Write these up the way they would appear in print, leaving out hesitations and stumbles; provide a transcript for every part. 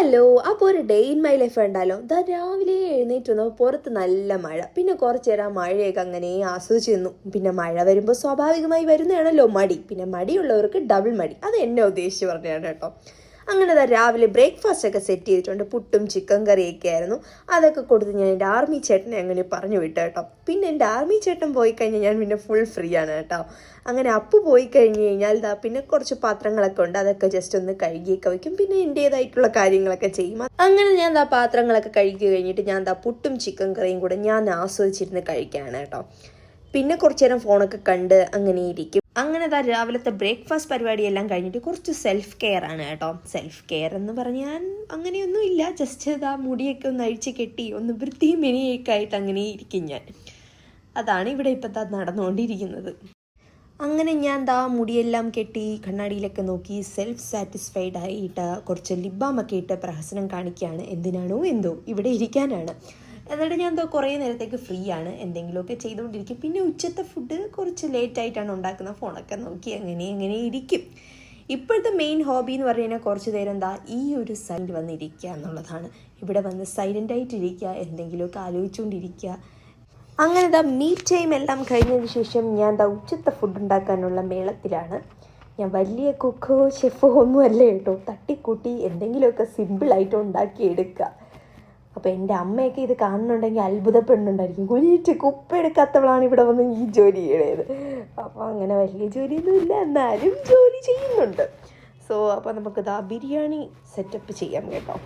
Hello, അപ്പോൾ ഒരു day in my life ഉണ്ടല്ലോ. രാവിലെ എഴുന്നേറ്റ് വന്നപ്പോൾ പുറത്ത് നല്ല മഴ. പിന്നെ കുറച്ച് നേരം മഴയൊക്കെ അങ്ങനെ ആസ്വദിച്ച് നിന്നു. പിന്നെ മഴ വരുമ്പോൾ സ്വാഭാവികമായി വരുന്നതാണല്ലോ മടി. പിന്നെ മടിയുള്ളവർക്ക് ഡബിൾ മടി. അത് എന്നെ ഉദ്ദേശിച്ച് പറഞ്ഞതാണ് കേട്ടോ. അങ്ങനെ രാവിലെ ബ്രേക്ക്ഫാസ്റ്റ് ഒക്കെ സെറ്റ് ചെയ്തിട്ടുണ്ട്. പുട്ടും ചിക്കൻ കറിയൊക്കെ ആയിരുന്നു. അതൊക്കെ കൊടുത്ത് ഞാൻ എൻ്റെ ആർമി ചേട്ടനെ അങ്ങനെ പറഞ്ഞു വിട്ടു കേട്ടോ. പിന്നെ എൻ്റെ ആർമി ചേട്ടൻ പോയി കഴിഞ്ഞാൽ ഞാൻ പിന്നെ ഫുൾ ഫ്രീ ആണ് കേട്ടോ. അങ്ങനെ അപ്പു പോയി കഴിഞ്ഞ് കഴിഞ്ഞാൽ പിന്നെ കുറച്ച് പാത്രങ്ങളൊക്കെ ഉണ്ട്. അതൊക്കെ ജസ്റ്റ് ഒന്ന് കഴുകിയൊക്കെ വയ്ക്കും. പിന്നെ എൻ്റേതായിട്ടുള്ള കാര്യങ്ങളൊക്കെ ചെയ്യും. അങ്ങനെ ഞാൻ പാത്രങ്ങളൊക്കെ കഴുകി കഴിഞ്ഞിട്ട് ഞാൻ പുട്ടും ചിക്കൻ കറിയും കൂടെ ഞാൻ ആസ്വദിച്ചിരുന്ന് കഴിക്കുകയാണ് കേട്ടോ. പിന്നെ കുറച്ചു നേരം ഫോണൊക്കെ കണ്ട് അങ്ങനെ ഇരിക്കും. അങ്ങനെ രാവിലത്തെ ബ്രേക്ക്ഫാസ്റ്റ് പരിപാടിയെല്ലാം കഴിഞ്ഞിട്ട് കുറച്ച് സെൽഫ് കെയർ ആണ് കേട്ടോ. സെൽഫ് കെയർ എന്ന് പറഞ്ഞാൽ അങ്ങനെയൊന്നും ഇല്ല, ജസ്റ്റ് മുടിയൊക്കെ ഒന്ന് അഴിച്ച് കെട്ടി ഒന്ന് വൃത്തിയും മെനിയൊക്കെ ആയിട്ട് അങ്ങനെ ഇരിക്കും ഞാൻ. അതാണ് ഇവിടെ ഇപ്പം നടന്നുകൊണ്ടിരിക്കുന്നത്. അങ്ങനെ ഞാൻ മുടിയെല്ലാം കെട്ടി കണ്ണാടിയിലൊക്കെ നോക്കി സെൽഫ് സാറ്റിസ്ഫൈഡ് ആയിട്ട് കുറച്ച് ലിബാമൊക്കെ ഇട്ട് പ്രഹസനം കാണിക്കുകയാണ്. എന്തിനാണോ എന്തോ ഇവിടെ ഇരിക്കാനാണ്. എന്നിട്ട് ഞാൻ കുറേ നേരത്തേക്ക് ഫ്രീ ആണ്, എന്തെങ്കിലുമൊക്കെ ചെയ്തുകൊണ്ടിരിക്കും. പിന്നെ ഉച്ചത്തെ ഫുഡ് കുറച്ച് ലേറ്റായിട്ടാണ് ഉണ്ടാക്കുന്ന, ഫോണൊക്കെ നോക്കി അങ്ങനെ ഇരിക്കും. ഇപ്പോഴത്തെ മെയിൻ ഹോബി എന്ന് പറഞ്ഞു കഴിഞ്ഞാൽ കുറച്ച് നേരം ഈ ഒരു സൈഡിൽ വന്നിരിക്കുക എന്നുള്ളതാണ്. ഇവിടെ വന്ന് സൈലൻ്റായിട്ടിരിക്കുക, എന്തെങ്കിലുമൊക്കെ ആലോചിച്ചുകൊണ്ടിരിക്കുക. അങ്ങനെ മീറ്റ് ടൈം എല്ലാം കഴിഞ്ഞതിന് ശേഷം ഞാൻ ഉച്ചത്തെ ഫുഡ് ഉണ്ടാക്കാനുള്ള മേളത്തിലാണ്. ഞാൻ വലിയ കുക്കോ ഷെഫോ ഒന്നും അല്ല കേട്ടോ, തട്ടിക്കൂട്ടി എന്തെങ്കിലുമൊക്കെ സിമ്പിളായിട്ട് ഉണ്ടാക്കിയെടുക്കുക. അപ്പോൾ എൻ്റെ അമ്മയൊക്കെ ഇത് കാണുന്നുണ്ടെങ്കിൽ അത്ഭുതപ്പെടുന്നുണ്ടായിരിക്കും. കുഞ്ഞിട്ട് കുപ്പെടുക്കാത്തവളാണ് ഇവിടെ വന്ന് ഈ ജോലി ചെയ്യണത്. അപ്പോൾ അങ്ങനെ വലിയ ജോലിയൊന്നുമില്ല, എന്നാലും ജോലി ചെയ്യുന്നുണ്ട്. അപ്പോൾ നമുക്ക് ബിരിയാണി സെറ്റപ്പ് ചെയ്യാം കേട്ടോ.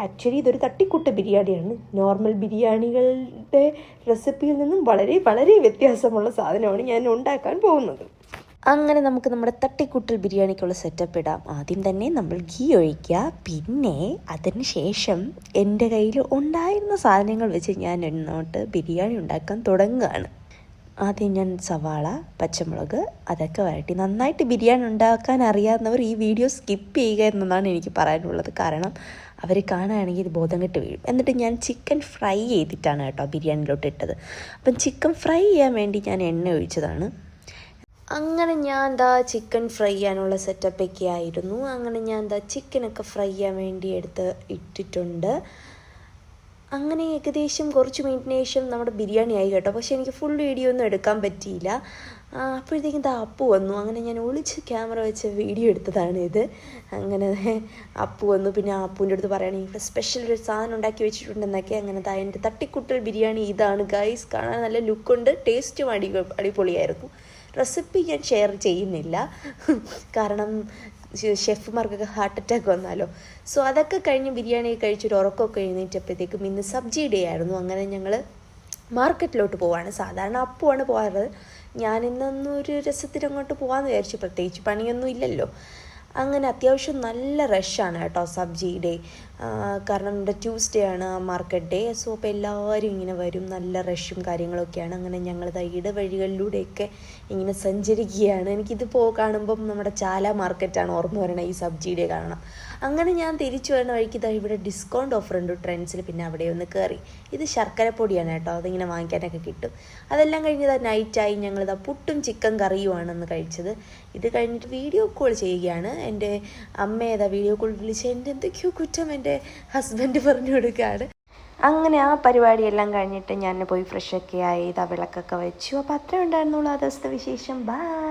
ആക്ച്വലി ഇതൊരു തട്ടിക്കൂട്ട് ബിരിയാണിയാണ്. നോർമൽ ബിരിയാണികളുടെ റെസിപ്പിയിൽ നിന്നും വളരെ വളരെ വ്യത്യാസമുള്ള സാധനമാണ് ഞാൻ ഉണ്ടാക്കാൻ പോകുന്നത്. അങ്ങനെ നമുക്ക് നമ്മുടെ തട്ടിക്കൂട്ടൽ ബിരിയാണിക്കുള്ള സെറ്റപ്പ് ഇടാം. ആദ്യം തന്നെ നമ്മൾ ഗീ ഒഴിക്കുക. പിന്നെ അതിന് ശേഷം എൻ്റെ കയ്യിൽ ഉണ്ടായിരുന്ന സാധനങ്ങൾ വെച്ച് ഞാൻ എന്നോട്ട് ബിരിയാണി ഉണ്ടാക്കാൻ തുടങ്ങുകയാണ്. ആദ്യം ഞാൻ സവാള, പച്ചമുളക് അതൊക്കെ വഴറ്റി. നന്നായിട്ട് ബിരിയാണി ഉണ്ടാക്കാൻ അറിയാവുന്നവർ ഈ വീഡിയോ സ്കിപ്പ് ചെയ്യുക എന്നതാണ് എനിക്ക് പറയാനുള്ളത്. കാരണം അവർ കാണുകയാണെങ്കിൽ ഇത് ബോധം കെട്ട് വീഴും. എന്നിട്ട് ഞാൻ ചിക്കൻ ഫ്രൈ ചെയ്തിട്ടാണ് കേട്ടോ ബിരിയാണിയിലോട്ട് ഇട്ടത്. അപ്പം ചിക്കൻ ഫ്രൈ ചെയ്യാൻ വേണ്ടി ഞാൻ എണ്ണ ഒഴിച്ചതാണ്. അങ്ങനെ ഞാൻ ചിക്കൻ ഫ്രൈ ചെയ്യാനുള്ള സെറ്റപ്പൊക്കെ ആയിരുന്നു. അങ്ങനെ ഞാൻ ചിക്കനൊക്കെ ഫ്രൈ ചെയ്യാൻ വേണ്ടി ഇട്ടിട്ടുണ്ട്. അങ്ങനെ ഏകദേശം കുറച്ച് മിനിറ്റിന് ശേഷം നമ്മുടെ ബിരിയാണി ആയി കേട്ടോ. പക്ഷേ എനിക്ക് ഫുൾ വീഡിയോ ഒന്നും എടുക്കാൻ പറ്റിയില്ല. അപ്പോഴത്തേക്കും അപ്പു വന്നു. അങ്ങനെ ഞാൻ ഒളിച്ച് ക്യാമറ വെച്ച് വീഡിയോ എടുത്തതാണ് ഇത്. അങ്ങനെ അപ്പു വന്നു. പിന്നെ അപ്പുവിൻ്റെ അടുത്ത് പറയുകയാണെങ്കിൽ ഇവിടെ സ്പെഷ്യൽ ഒരു സാധനം ഉണ്ടാക്കി വെച്ചിട്ടുണ്ടെന്നൊക്കെ. അങ്ങനെ എൻ്റെ തട്ടിക്കുട്ടൽ ബിരിയാണി ഇതാണ് ഗൈസ്. കാണാൻ നല്ല ലുക്കുണ്ട്, ടേസ്റ്റും അടിപൊളിയായിരുന്നു. റെസിപ്പി ഞാൻ ഷെയർ ചെയ്യുന്നില്ല, കാരണം ഷെഫുമാർക്കൊക്കെ ഹാർട്ട് അറ്റാക്ക് വന്നാലോ. അതൊക്കെ കഴിഞ്ഞ് ബിരിയാണി കഴിച്ചൊരു ഉറക്കമൊക്കെ എഴുന്നേറ്റപ്പോഴത്തേക്കും ഇന്ന് സബ്ജി ഡേ ആയിരുന്നു. അങ്ങനെ ഞങ്ങൾ മാർക്കറ്റിലോട്ട് പോവാണ്. സാധാരണ അപ്പുവാണ് പോകാറ്. ഞാനിന്നൊരു രസത്തിന് അങ്ങോട്ട് പോകാമെന്ന് വിചാരിച്ചു, പ്രത്യേകിച്ച് പണിയൊന്നും ഇല്ലല്ലോ. അങ്ങനെ അത്യാവശ്യം നല്ല റഷാണ് കേട്ടോ സബ്ജി ഡേ. കാരണം ഇവിടെ ട്യൂസ്ഡേ ആണ് മാർക്കറ്റ് ഡേ. അപ്പോൾ എല്ലാവരും ഇങ്ങനെ വരും, നല്ല റഷും കാര്യങ്ങളൊക്കെയാണ്. അങ്ങനെ ഞങ്ങൾ ഇടവഴികളിലൂടെയൊക്കെ ഇങ്ങനെ സഞ്ചരിക്കുകയാണ്. എനിക്കിത് കാണുമ്പം നമ്മുടെ ചാല മാർക്കറ്റാണ് ഓർമ്മ വരണം ഈ സബ്ജി ഡേ കാണണം. അങ്ങനെ ഞാൻ തിരിച്ചു വരുന്ന വഴിക്ക് ഇവിടെ ഡിസ്കൗണ്ട് ഓഫർ ഉണ്ട് ട്രെൻഡ്സിൽ. പിന്നെ അവിടെ ഒന്ന് കയറി. ഇത് ശർക്കരപ്പൊടിയാണ് കേട്ടോ, അതിങ്ങനെ വാങ്ങിക്കാനൊക്കെ കിട്ടും. അതെല്ലാം കഴിഞ്ഞ് നൈറ്റായി. ഞങ്ങൾ പുട്ടും ചിക്കൻ കറിയുമാണെന്ന് കഴിച്ചത്. ഇത് കഴിഞ്ഞിട്ട് വീഡിയോ കോൾ ചെയ്യുകയാണ്. എൻ്റെ അമ്മ വീഡിയോ കോൾ വിളിച്ച് എൻ്റെ എന്തൊക്കെയോ കുറ്റം എൻ്റെ ഹസ്ബൻഡ് പറഞ്ഞു കൊടുക്കുകയാണ്. അങ്ങനെ ആ പരിപാടിയെല്ലാം കഴിഞ്ഞിട്ട് ഞാൻ പോയി ഫ്രഷൊക്കെ ആയി വിളക്കൊക്കെ വെച്ചു. അപ്പോൾ അത്രേ ഉണ്ടായിരുന്നുള്ളൂ ആ ദിവസത്തെ വിശേഷം. ബൈ.